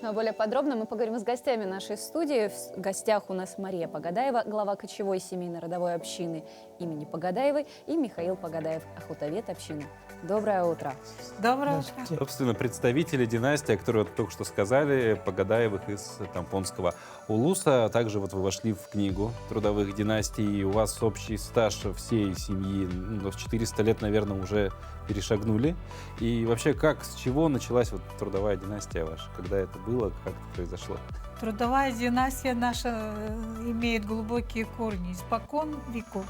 Но более подробно мы поговорим с гостями нашей студии. В гостях у нас Мария Погадаева, глава кочевой семейной родовой общины имени Погадаевой, и Михаил Погадаев, охотовед общины. Доброе утро. Доброе утро. Собственно, представители династии, которые только что сказали, Погадаевых из Тампонского улуса. Также вот вы вошли в Книгу трудовых династий, и у вас общий стаж всей семьи, в 400 лет, наверное, уже перешагнули. И вообще, с чего началась вот трудовая династия ваша? Когда это было, как это произошло? Трудовая династия наша имеет глубокие корни. Испокон веков.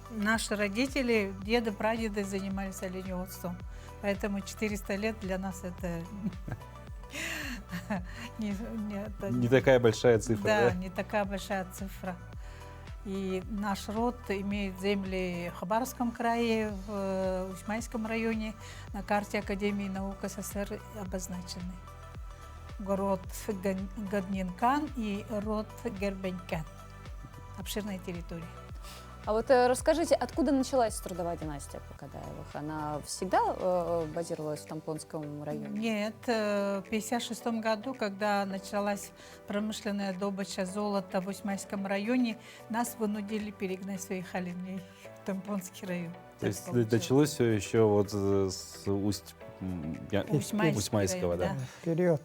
Наши родители, деды, прадеды занимались оленеводством. Поэтому 400 лет для нас это не такая большая цифра, да? Да, не такая большая цифра. И наш род имеет земли в Хабаровском крае, в Усмайском районе, на карте Академии наук СССР обозначены. Город Гаднинкан и род Гербенькан. Обширная территория. А вот расскажите, откуда началась трудовая династия Погадаевых? Она всегда базировалась в Тампонском районе? Нет, в 1956 году, когда началась промышленная добыча золота в Усмайском районе, нас вынудили перегнать своих оленей в Тампонский район. То есть началось все еще вот с Усмайского, да? Период,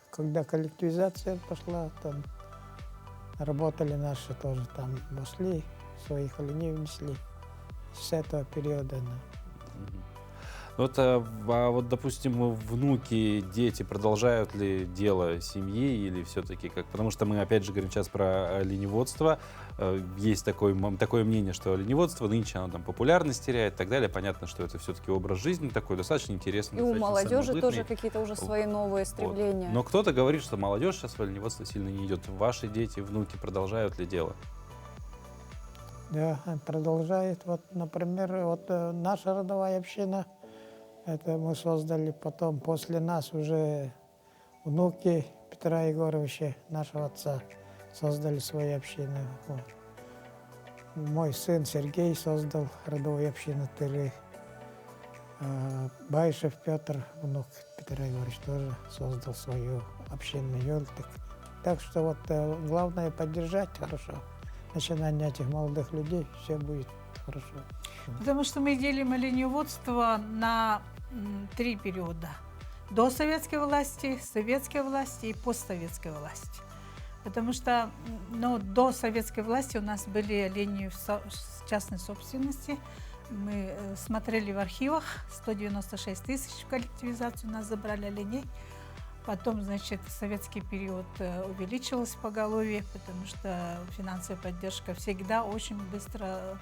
когда коллективизация пошла, там работали наши тоже, там вошли, своих оленей внесли. С этого периода. Вот, допустим, внуки, дети продолжают ли дело семьи или все-таки как? Потому что мы, опять же, говорим сейчас про оленеводство. Есть такое мнение, что оленеводство нынче оно там популярность теряет и так далее. Понятно, что это все-таки образ жизни такой достаточно интересный. И у молодежи тоже какие-то уже свои новые стремления. Вот. Но кто-то говорит, что молодежь сейчас в оленеводство сильно не идет. Ваши дети, внуки продолжают ли дело? Да, продолжает. Вот, например, вот наша родовая община, это мы создали потом, после нас уже внуки Петра Егоровича, нашего отца, создали свои общины. Вот. Мой сын Сергей создал родовую общину Тыры. Байшев Петр, внук Петра Егоровича, тоже создал свою общинную юртик. Так что вот главное поддержать хорошо. Начинание этих молодых людей, все будет хорошо. Потому что мы делим оленеводство на 3 периода. До советской власти, советской власти и постсоветской власти. Потому что до советской власти у нас были олени в частной собственности. Мы смотрели в архивах, 196 тысяч в коллективизацию у нас забрали оленей. Потом, значит, советский период увеличилось поголовье, потому что финансовая поддержка всегда очень быстро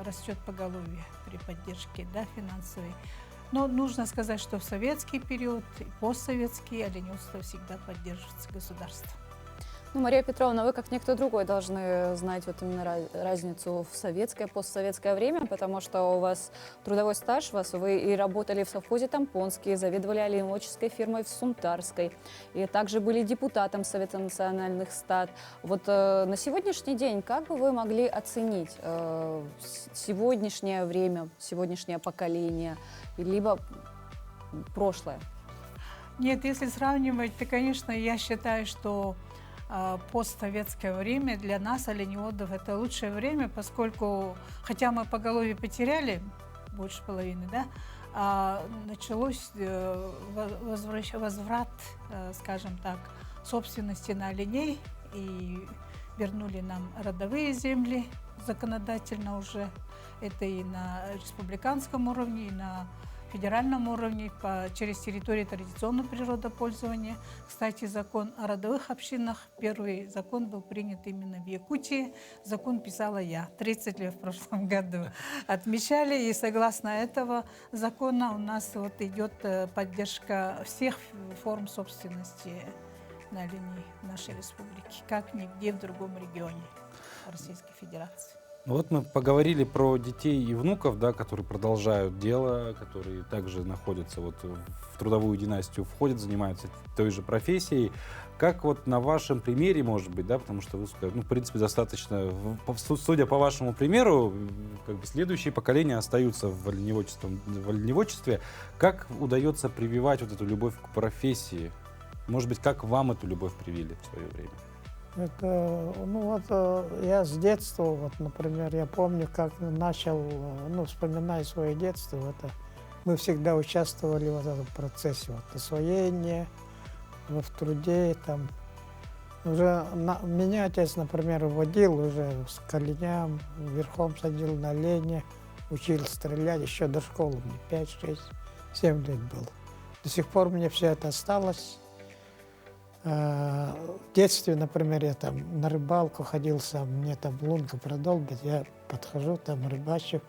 растет поголовье при поддержке, да, финансовой. Но нужно сказать, что в советский период и постсоветский оленеводство всегда поддерживается государством. Ну, Мария Петровна, вы, как никто другой, должны знать вот именно разницу в советское, постсоветское время, потому что у вас трудовой стаж, вы и работали в совхозе Тампонский, заведовали оленеводческой фирмой в Сунтарской, и также были депутатом Совета национальных стад. Вот на сегодняшний день как бы вы могли оценить сегодняшнее время, сегодняшнее поколение, либо прошлое? Нет, если сравнивать, то, конечно, я считаю, что постсоветское время для нас, оленеводов, это лучшее время, поскольку, хотя мы поголовье потеряли, больше половины, да, началось возврат, скажем так, собственности на оленей, и вернули нам родовые земли законодательно уже. Это и на республиканском уровне, и на федеральном уровне, через территории традиционного природопользования. Кстати, закон о родовых общинах, первый закон был принят именно в Якутии. Закон писала я, 30 лет в прошлом году отмечали. И согласно этого закона у нас вот идет поддержка всех форм собственности на оленей в нашей республике, как нигде в другом регионе Российской Федерации. Вот мы поговорили про детей и внуков, да, которые продолжают дело, которые также находятся вот в трудовую династию, входят, занимаются той же профессией. Как вот на вашем примере, может быть, да, потому что вы, ну, в принципе, достаточно, судя по вашему примеру, как бы следующие поколения остаются в оленеводчестве. Как удается прививать вот эту любовь к профессии? Может быть, как вам эту любовь привили в свое время? Это, ну вот я с детства, вот, например, я помню, как начал, ну, вспоминая свое детство, это, мы всегда участвовали в этом процессе вот, освоения, в труде, там, уже меня отец, например, водил уже с коленям, верхом садил на оленя, учил стрелять еще до школы, мне 5, 6, 7 лет было. До сих пор мне все это осталось. В детстве, например, я там на рыбалку ходил сам, мне там лунка продолбит, я подхожу, там рыбачу,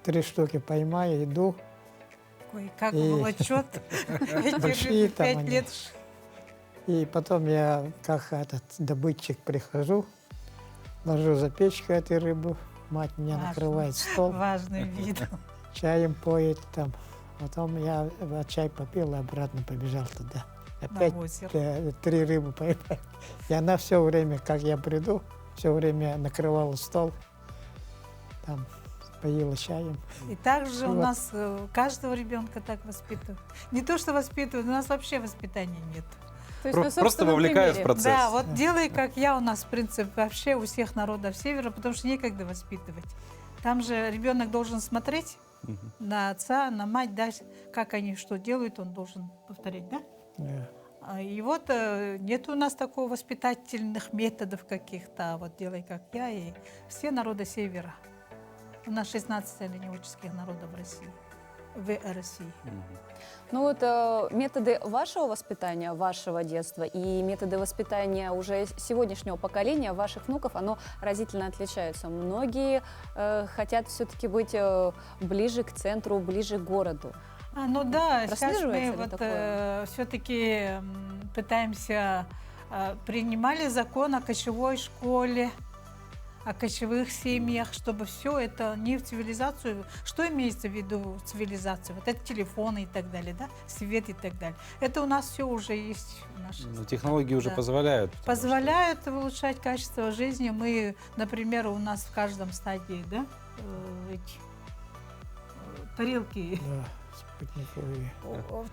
3 штуки поймаю, иду. Ой, как волочет большие там 5 они. лет. И потом я, как этот добытчик, прихожу, ложу за печку эту рыбу, мать меня накрывает стол. Важный вид. Чаем поет там. Потом я чай попил и обратно побежал туда. Опять 3 рыбы поймать. И она все время, как я приду, все время накрывала стол, там поила чаем. И также И у вот нас каждого ребенка так воспитывают. Не то, что воспитывают, у нас вообще воспитания нет. То есть просто вовлекают в процесс. Да, вот делай, как я, у нас принцип вообще у всех народов Севера, потому что некогда воспитывать. Там же ребенок должен смотреть на отца, на мать, да, как они что делают, он должен повторять, да? И вот нет у нас такого воспитательных методов каких-то, вот делай как я, и все народы Севера. У нас 16 оленеводческих народов в России, в России. Ну вот методы вашего воспитания, вашего детства и методы воспитания уже сегодняшнего поколения, ваших внуков, оно разительно отличаются. Многие хотят все-таки быть ближе к центру, ближе к городу. Ну да, сейчас мы вот все-таки пытаемся, принимали закон о кочевой школе, о кочевых семьях, чтобы все это не в цивилизацию. Что имеется в виду цивилизацию? Вот это телефоны и так далее, да, свет и так далее. Это у нас все уже есть. Технологии уже позволяют. Позволяют улучшать качество жизни. Мы, например, у нас в каждом стадии, да, тарелки. Да, спутниковые.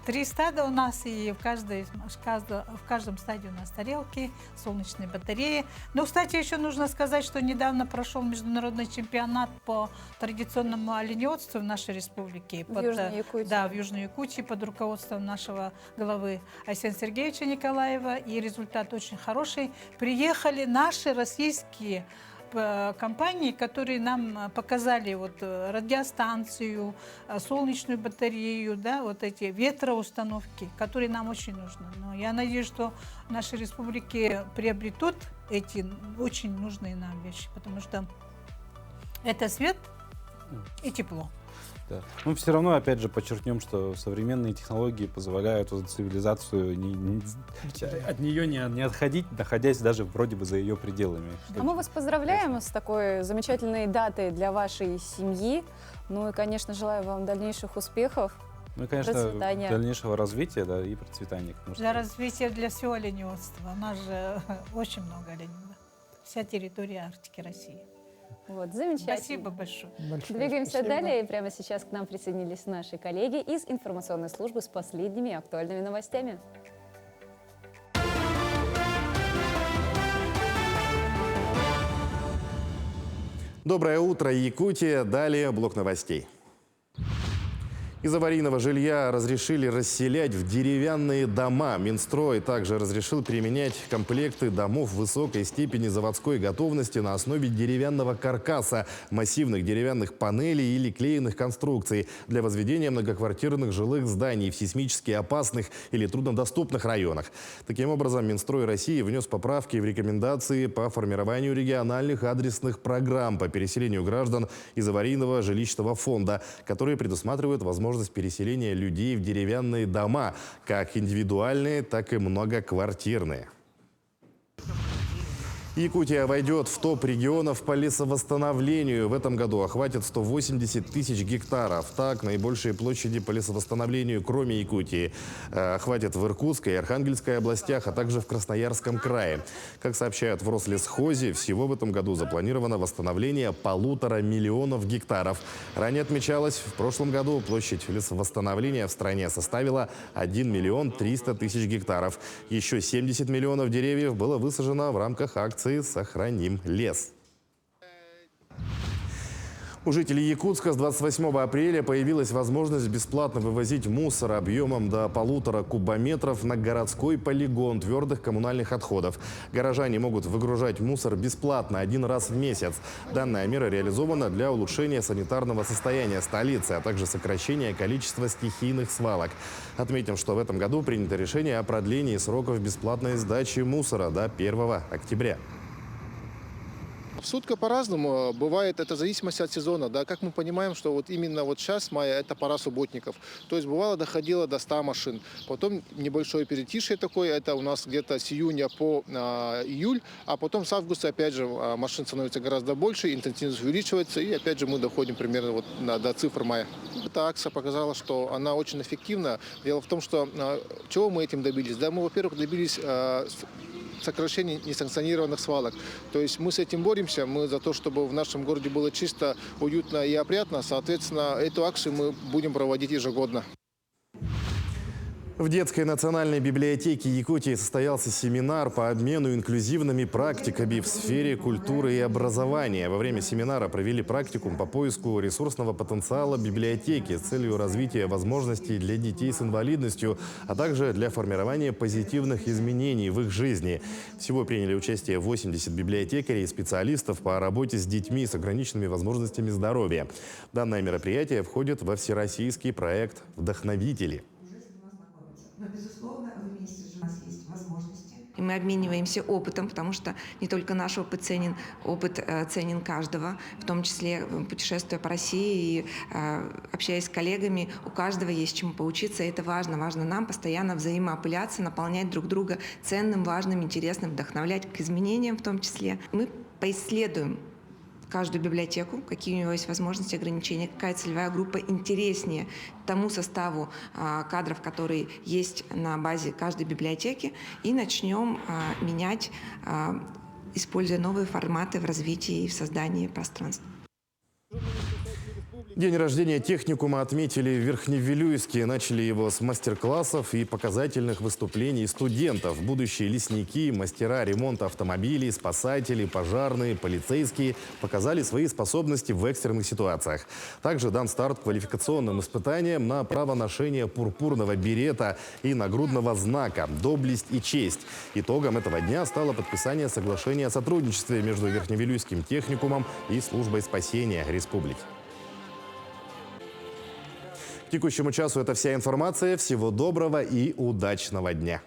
3 стада у нас, и в каждом стаде у нас тарелки, солнечные батареи. Но, кстати, еще нужно сказать, что недавно прошел международный чемпионат по традиционному оленеводству в нашей республике. В Южной Якутии. Да, в Южной Якутии под руководством нашего главы Айсена Сергеевича Николаева. И результат очень хороший. Приехали наши российские компании, которые нам показали вот радиостанцию, солнечную батарею, да, вот эти ветроустановки, которые нам очень нужны. Но я надеюсь, что наши республики приобретут эти очень нужные нам вещи, потому что это свет и тепло. Да. Ну, все равно, опять же, подчеркнем, что современные технологии позволяют вот цивилизацию от нее не отходить, находясь даже вроде бы за ее пределами. А мы вас поздравляем с такой замечательной датой для вашей семьи. Ну и, конечно, желаю вам дальнейших успехов. Ну и, конечно, процветания. дальнейшего развития, да, и процветания. Для развития, для всего оленеводства. У нас же очень много оленеводства. Вся территория Арктики России. Вот, замечательно. Спасибо большое. Двигаемся спасибо. далее. И прямо сейчас к нам присоединились наши коллеги из информационной службы с последними актуальными новостями. Доброе утро, Якутия. Далее блок новостей. Из аварийного жилья разрешили расселять в деревянные дома. Минстрой также разрешил применять комплекты домов высокой степени заводской готовности на основе деревянного каркаса, массивных деревянных панелей или клеенных конструкций для возведения многоквартирных жилых зданий в сейсмически опасных или труднодоступных районах. Таким образом, Минстрой России внес поправки в рекомендации по формированию региональных адресных программ по переселению граждан из аварийного жилищного фонда, которые предусматривают возможность переселения людей в деревянные дома, как индивидуальные, так и многоквартирные. Якутия войдет в топ регионов по лесовосстановлению. В этом году охватит 180 тысяч гектаров. Так, наибольшие площади по лесовосстановлению, кроме Якутии, охватят в Иркутской и Архангельской областях, а также в Красноярском крае. Как сообщают в Рослесхозе, всего в этом году запланировано восстановление 1,5 миллиона гектаров. Ранее отмечалось, в прошлом году площадь лесовосстановления в стране составила 1 миллион 300 тысяч гектаров. Еще 70 миллионов деревьев было высажено в рамках акции «Сохраним лес». У жителей Якутска с 28 апреля появилась возможность бесплатно вывозить мусор объемом до 1,5 кубометров на городской полигон твердых коммунальных отходов. Горожане могут выгружать мусор бесплатно 1 раз в месяц. Данная мера реализована для улучшения санитарного состояния столицы, а также сокращения количества стихийных свалок. Отметим, что в этом году принято решение о продлении сроков бесплатной сдачи мусора до 1 октября. Сутка по-разному. Бывает это в зависимости от сезона. Да, как мы понимаем, что вот именно вот сейчас, мая, это пора субботников. То есть бывало доходило до 100 машин. Потом небольшое перетишье такое, это у нас где-то с июня по июль. А потом с августа опять же машин становится гораздо больше, интенсивность увеличивается. И опять же мы доходим примерно вот до цифр мая. Эта акция показала, что она очень эффективна. Дело в том, что чего мы этим добились? Да, мы, во-первых, добились сокращение несанкционированных свалок. То есть мы с этим боремся, мы за то, чтобы в нашем городе было чисто, уютно и опрятно. Соответственно, эту акцию мы будем проводить ежегодно. В детской национальной библиотеке Якутии состоялся семинар по обмену инклюзивными практиками в сфере культуры и образования. Во время семинара провели практикум по поиску ресурсного потенциала библиотеки с целью развития возможностей для детей с инвалидностью, а также для формирования позитивных изменений в их жизни. Всего приняли участие 80 библиотекарей и специалистов по работе с детьми с ограниченными возможностями здоровья. Данное мероприятие входит во всероссийский проект «Вдохновители». Но, безусловно, вместе же у нас есть возможности. И мы обмениваемся опытом, потому что не только наш опыт ценен, опыт ценен каждого, в том числе путешествуя по России и общаясь с коллегами, у каждого есть чему поучиться, и это важно. Важно нам постоянно взаимоопыляться, наполнять друг друга ценным, важным, интересным, вдохновлять к изменениям в том числе. Мы поисследуем каждую библиотеку, какие у него есть возможности, ограничения, какая целевая группа интереснее тому составу кадров, которые есть на базе каждой библиотеки, и начнем менять, используя новые форматы в развитии и в создании пространств. День рождения техникума отметили в Верхневилюйске. Начали его с мастер-классов и показательных выступлений студентов. Будущие лесники, мастера ремонта автомобилей, спасатели, пожарные, полицейские показали свои способности в экстренных ситуациях. Также дан старт квалификационным испытаниям на право ношения пурпурного берета и нагрудного знака «Доблесть и честь». Итогом этого дня стало подписание соглашения о сотрудничестве между Верхневилюйским техникумом и службой спасения республики. К текущему часу это вся информация. Всего доброго и удачного дня.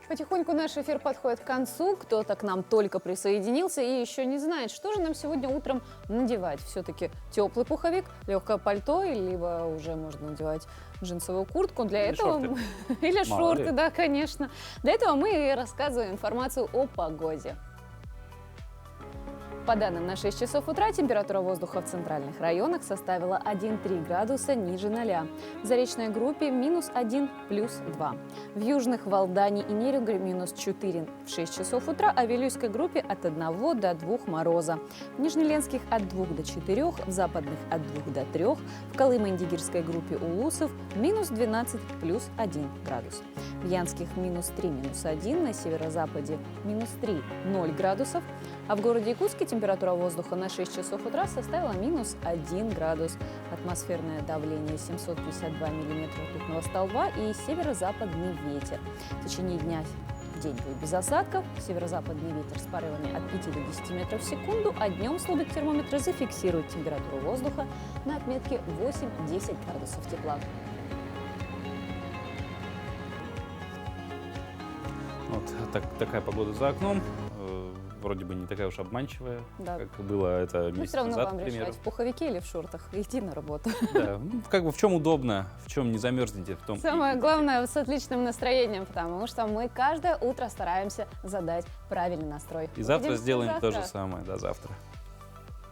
Потихоньку наш эфир подходит к концу. Кто-то к нам только присоединился и еще не знает, что же нам сегодня утром надевать. Все-таки теплый пуховик, легкое пальто, либо уже можно надевать джинсовую куртку. Для Или этого шорты. или Мало шорты, ли. да, конечно. Для этого мы и рассказываем информацию о погоде. По данным на 6 часов утра температура воздуха в центральных районах составила 1,3 градуса ниже 0. В заречной группе -1, +2. В южных в Алдане и Нерюнгри -4 в 6 часов утра, а в Вилюйской группе от 1 до 2 мороза. В Нижнеленских от 2 до 4, в западных от 2 до 3, в Колымо-Индигирской группе Улусов -12, +1 градус. В Янских -3, -1, на северо-западе -3, 0 градусов, а в городе Якутске температура воздуха на 6 часов утра составила -1 градус. Атмосферное давление 752 миллиметра ртутного столба и северо-западный ветер. В течение дня в день будет без осадков, северо-западный ветер с порывами от 5 до 10 метров в секунду, а днем столбик термометра зафиксирует температуру воздуха на отметке 8-10 градусов тепла. Вот такая погода за окном. Вроде бы не такая уж обманчивая, Да. как было это Ну, месяц все равно назад, вам к примеру. решать, в пуховике или в шортах. Иди на работу. Да, ну, как бы в чем удобно, в чем не замерзнете, в том. Самое главное, с отличным настроением, потому что мы каждое утро стараемся задать правильный настрой. И завтра Увидимся сделаем то завтра. же самое. До завтра.